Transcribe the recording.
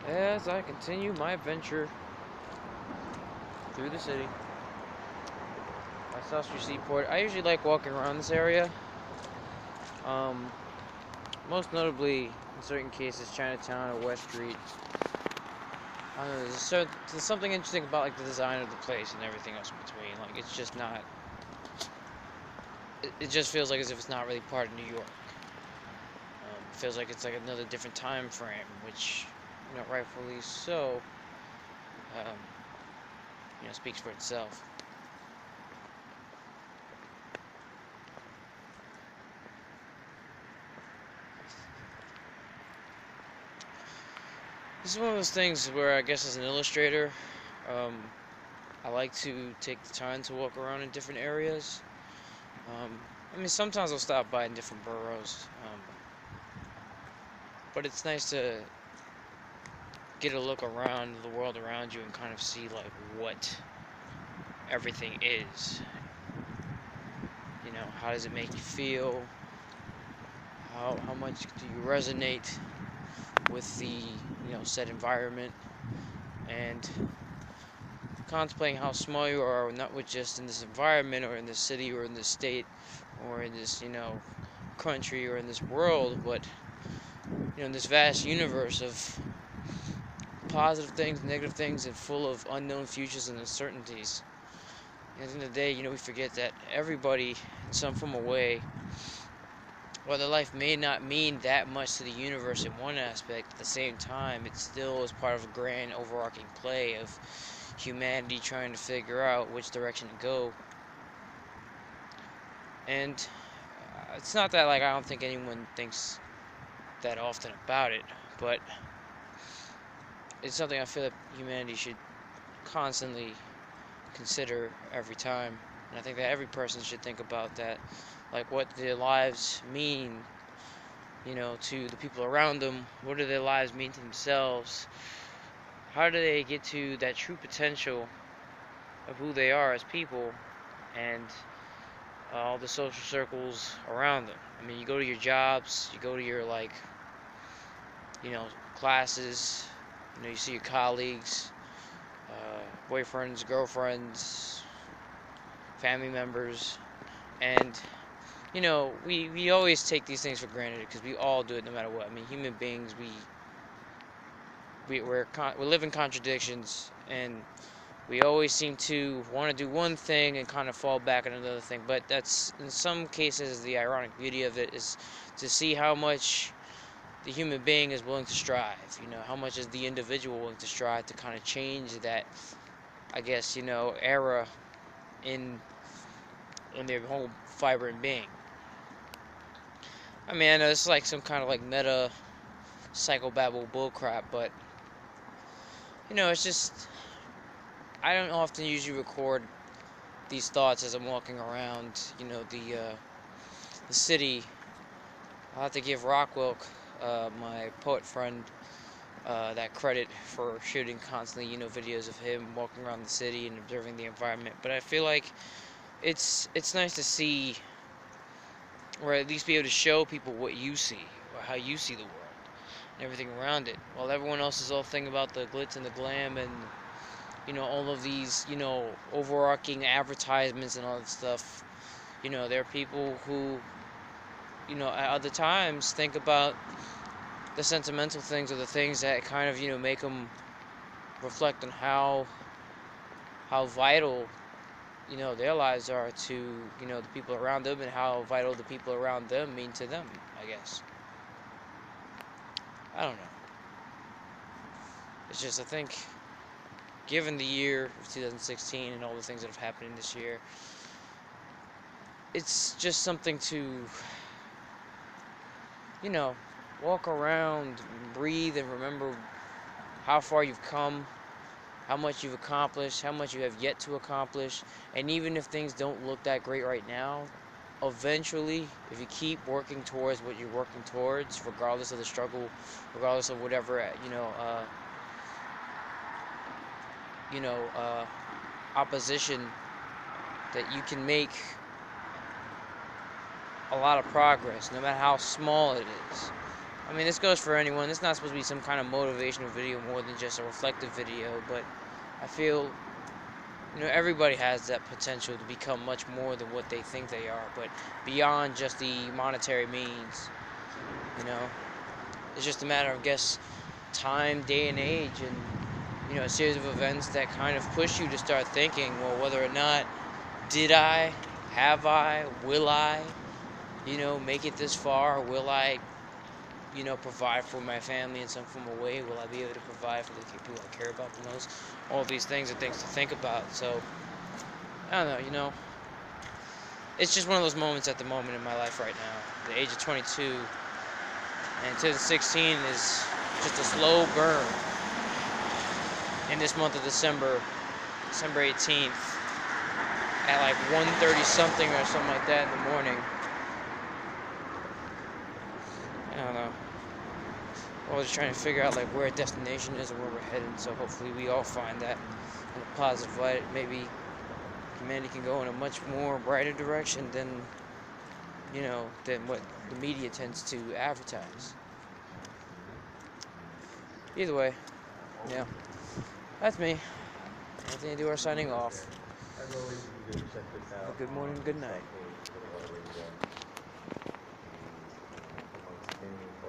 as I continue my adventure through the city. My South Street Seaport. I usually like walking around this area. Um, Most notably, in certain cases, Chinatown or West Street. I don't know, there's something interesting about like the design of the place and everything else in between. Like it's just not. It just feels like as if it's not really part of New York. It feels like it's like another different time frame, which, rightfully so, um, speaks for itself. This is one of those things where I guess as an illustrator, um, I like to take the time to walk around in different areas. I mean, sometimes I'll stop by in different boroughs, but it's nice to get a look around the world around you and kind of see like what everything is. How does it make you feel? How much do you resonate with the said environment? And contemplating how small you are, not with just in this environment or in this city or in this state or in this country or in this world, but in this vast universe of positive things, negative things, and full of unknown futures and uncertainties. At the end of the day, we forget that everybody, in some form or way, while their life may not mean that much to the universe in one aspect, at the same time, it still is part of a grand overarching play of humanity trying to figure out which direction to go. And it's not that I don't think anyone thinks that often about it, but it's something I feel that humanity should constantly consider every time. And I think that every person should think about that, like what their lives mean, to the people around them. What do their lives mean to themselves? How do they get to that true potential of who they are as people and all the social circles around them? I mean, you go to your jobs, you go to your classes, you see your colleagues, boyfriends, girlfriends, family members, and we always take these things for granted because we all do it no matter what. I mean, human beings, we live in contradictions, and we always seem to want to do one thing and kind of fall back on another thing. But that's, in some cases, the ironic beauty of it is to see how much the human being is willing to strive. How much is the individual willing to strive to kind of change that, I guess, era in their whole vibrant being. I mean, I know it's like some kind of meta psychobabble bullcrap, but it's just I don't often usually record these thoughts as I'm walking around, the city. I'll have to give Rockwilk, my poet friend, that credit for shooting constantly, videos of him walking around the city and observing the environment. But I feel like it's nice to see, or at least be able to show people what you see, or how you see the world, and everything around it, while everyone else is all thinking about the glitz and the glam and all of these overarching advertisements and all that stuff. There are people who at other times think about the sentimental things or the things that kind of make them reflect on how vital their lives are to the people around them, and how vital the people around them mean to them, I guess. I don't know. It's just, I think, given the year of 2016 and all the things that have happened in this year, it's just something to walk around, breathe, and remember how far you've come, how much you've accomplished, how much you have yet to accomplish. And even if things don't look that great right now, eventually, if you keep working towards what you're working towards, regardless of the struggle, regardless of whatever opposition, that you can make a lot of progress, no matter how small it is. I mean, this goes for anyone. It's not supposed to be some kind of motivational video more than just a reflective video, but I feel, everybody has that potential to become much more than what they think they are, but beyond just the monetary means, you know. It's just a matter of, I guess, time, day, and age, and, a series of events that kind of push you to start thinking, well, whether or not did I, have I, will I, make it this far? Will I, provide for my family in some form of way? Will I be able to provide for the people I care about the most? All these things are things to think about. So, I don't know, it's just one of those moments at the moment in my life right now. The age of 22 and to the 16 is just a slow burn. In this month of December 18th, at like 1:30 something or something like that in the morning. I don't know. We're just trying to figure out like where our destination is and where we're headed. So hopefully we all find that in a positive light. Maybe humanity can go in a much more brighter direction than than what the media tends to advertise. Either way, yeah, that's me. Ant Andujar signing off. Good morning, good night.